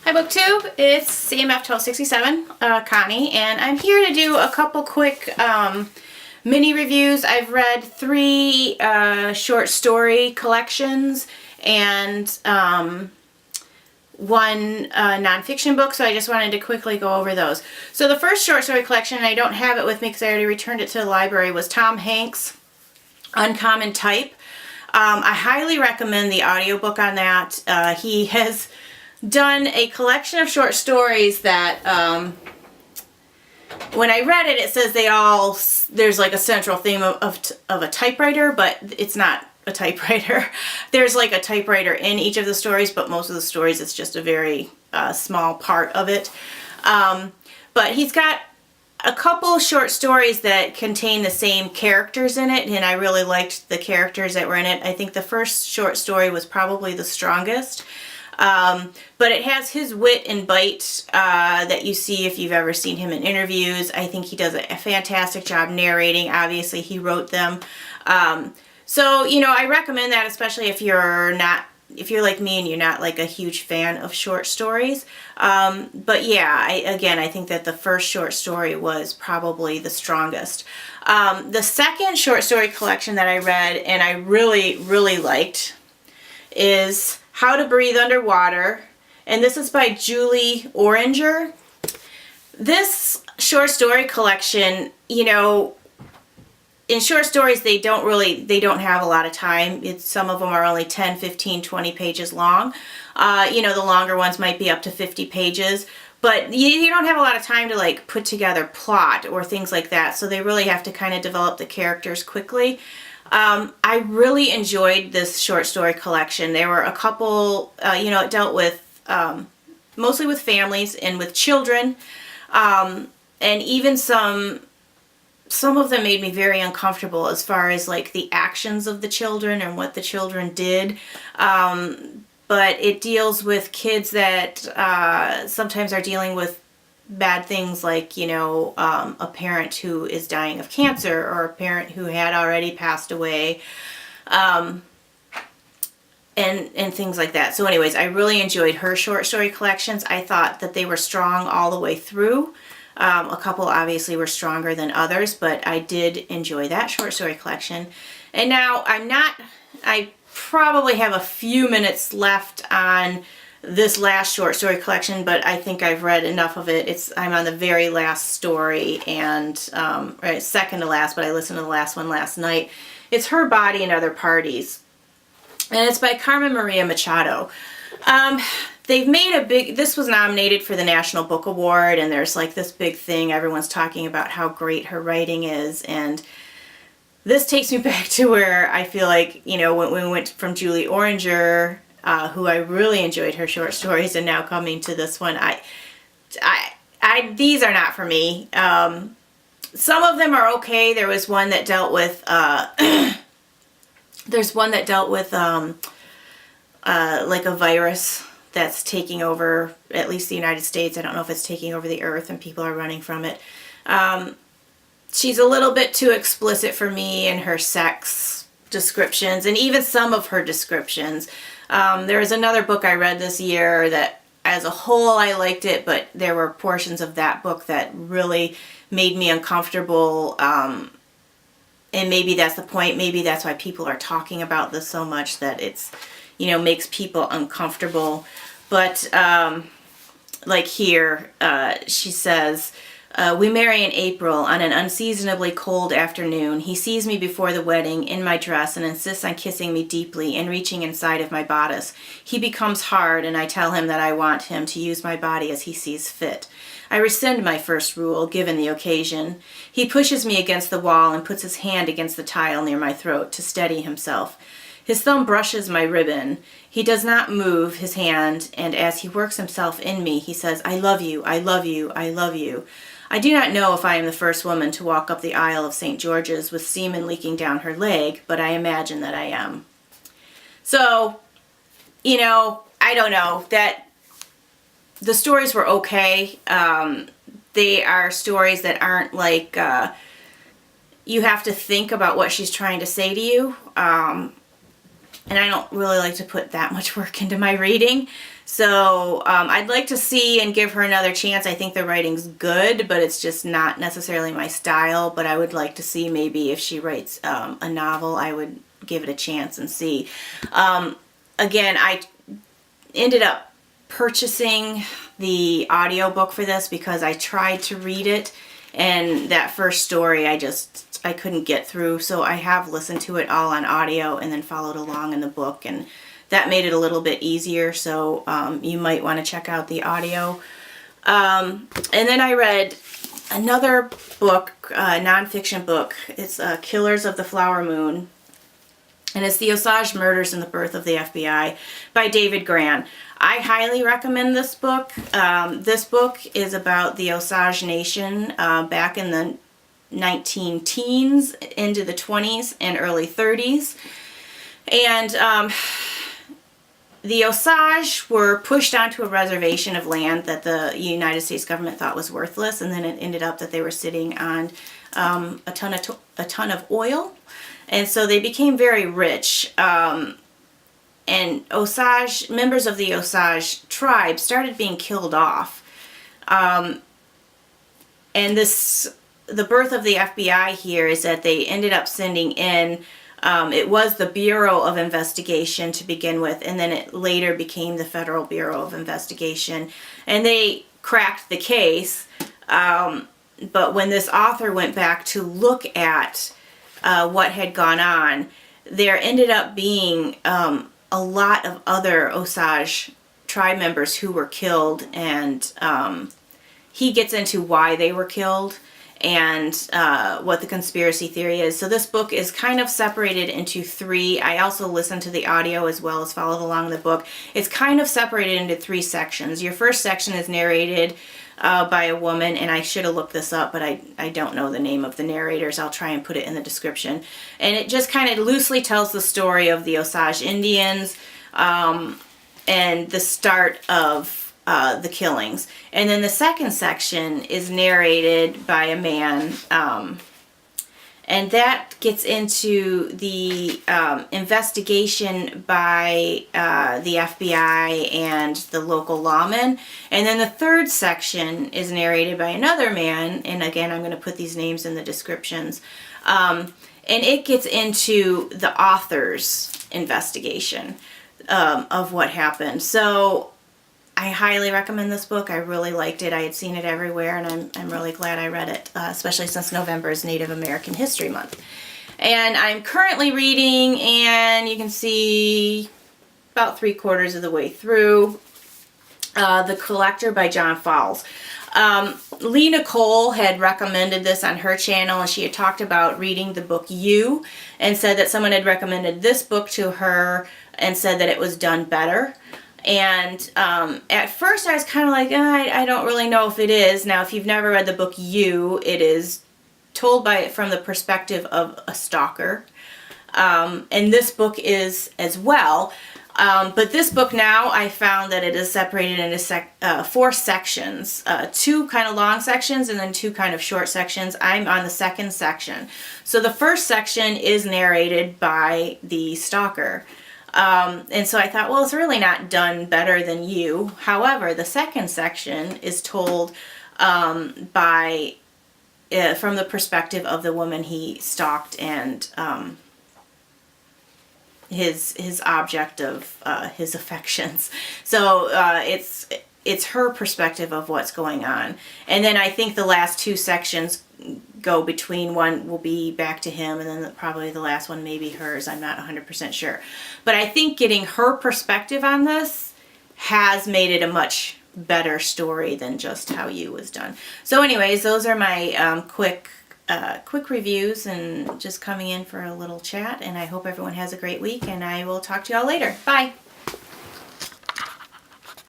Hi BookTube, it's CMF1267, Connie, and I'm here to do a couple quick mini reviews. I've read 3 short story collections and 1 nonfiction book, so I just wanted to quickly go over those. So the first short story collection, and I don't have it with me because I already returned it to the library, was Tom Hanks' Uncommon Type. I highly recommend the audiobook on that. He has done a collection of short stories that when I read it, it says there's like a central theme of a typewriter, but it's not a typewriter. There's like a typewriter in each of the stories, but most of the stories it's just a very small part of it. But he's got a couple short stories that contain the same characters in it, and I really liked the characters that were in it. I think the first short story was probably the strongest. But it has his wit and bite that you see if you've ever seen him in interviews. I think he does a fantastic job narrating. Obviously, he wrote them. So, you know, I recommend that, especially if you're like me and you're not like a huge fan of short stories. But yeah, I think that the first short story was probably the strongest. The second short story collection that I read and I really, really liked is How to Breathe Underwater, and this is by Julie Oranger. This short story collection, you know, in short stories they don't have a lot of time. Some of them are only 10, 15, 20 pages long. You know, the longer ones might be up to 50 pages, but you don't have a lot of time to like put together plot or things like that, so they really have to kind of develop the characters quickly. I really enjoyed this short story collection. There were a couple, you know, it dealt with mostly with families and with children, and even some of them made me very uncomfortable as far as like the actions of the children and what the children did. But it deals with kids that sometimes are dealing with bad things, like, you know, a parent who is dying of cancer or a parent who had already passed away, and things like that. So anyways, I really enjoyed her short story collections. I thought that they were strong all the way through. A couple obviously were stronger than others, but I did enjoy that short story collection. And now I probably have a few minutes left on this last short story collection, but I think I've read enough of it. I'm on the very last story, and second to last, but I listened to the last one last night. It's Her Body and Other Parties, and it's by Carmen Maria Machado. They've made this was nominated for the National Book Award, and there's like this big thing. Everyone's talking about how great her writing is, and this takes me back to where I feel like, you know, when we went from Julie Oranger, who I really enjoyed her short stories, and now coming to this one, these are not for me. Some of them are okay. There was one that dealt with, there's one that dealt with, like a virus that's taking over at least the United States. I don't know if it's taking over the earth and people are running from it. She's a little bit too explicit for me in her sex descriptions, and even some of her descriptions. There was another book I read this year that as a whole I liked it, but there were portions of that book that really made me uncomfortable, and maybe that's the point. Maybe that's why people are talking about this so much, that it's, you know, makes people uncomfortable. But like here, she says, we marry in April on an unseasonably cold afternoon. He sees me before the wedding in my dress and insists on kissing me deeply and reaching inside of my bodice. He becomes hard, and I tell him that I want him to use my body as he sees fit. I rescind my first rule, given the occasion. He pushes me against the wall and puts his hand against the tile near my throat to steady himself. His thumb brushes my ribbon. He does not move his hand, and as he works himself in me, he says, I love you, I love you, I love you. I do not know if I am the first woman to walk up the aisle of St. George's with semen leaking down her leg, but I imagine that I am. So, you know, I don't know. That the stories were okay. They are stories that aren't like, you have to think about what she's trying to say to you. and I don't really like to put that much work into my reading. So I'd like to see and give her another chance. I think the writing's good, but it's just not necessarily my style. But I would like to see maybe if she writes a novel, I would give it a chance and see. Again, I ended up purchasing the audiobook for this because I tried to read it, and that first story I couldn't get through, so I have listened to it all on audio and then followed along in the book, and that made it a little bit easier. So you might want to check out the audio. And then I read another book, nonfiction book. It's Killers of the Flower Moon, and it's The Osage Murders and the Birth of the FBI by David Grann. I highly recommend this book. This book is about the Osage Nation back in the 19-teens into the 20s and early 30s. And the Osage were pushed onto a reservation of land that the United States government thought was worthless, and then it ended up that they were sitting on a ton of oil. And so they became very rich. And Osage, members of the Osage tribe started being killed off. And the birth of the FBI here is that they ended up sending in, it was the Bureau of Investigation to begin with, and then it later became the Federal Bureau of Investigation. And they cracked the case, but when this author went back to look at what had gone on, there ended up being a lot of other Osage tribe members who were killed, and he gets into why they were killed and what the conspiracy theory is. So this book is kind of separated into three. I also listened to the audio as well as followed along the book. It's kind of separated into three sections. Your first section is narrated by a woman, and I should have looked this up, but I don't know the name of the narrators. I'll try and put it in the description. And it just kind of loosely tells the story of the Osage Indians and the start of the killings. And then the second section is narrated by a man, and that gets into the investigation by the FBI and the local lawmen. And then the third section is narrated by another man, and again, I'm going to put these names in the descriptions. And it gets into the author's investigation of what happened. So I highly recommend this book. I really liked it. I had seen it everywhere, and I'm really glad I read it, especially since November is Native American History Month. And I'm currently reading, and you can see about 3/4 of the way through, The Collector by John Fowles. Lee Nicole had recommended this on her channel, and she had talked about reading the book You, and said that someone had recommended this book to her and said that it was done better. And at first I was kind of like, I don't really know if it is. Now, if you've never read the book You, it is told from the perspective of a stalker. And this book is as well. But this book now, I found that it is separated into 4 sections. 2 kind of long sections and then 2 kind of short sections. I'm on the second section. So the first section is narrated by the stalker. And so I thought, well, it's really not done better than You. However, the second section is told from the perspective of the woman he stalked and his object of his affections. So it's her perspective of what's going on. And then I think the last 2 sections go between, one will be back to him, and then probably the last one may be hers. I'm not 100% sure. But I think getting her perspective on this has made it a much better story than just how You was done. So anyways, those are my quick reviews and just coming in for a little chat, and I hope everyone has a great week, and I will talk to y'all later. Bye!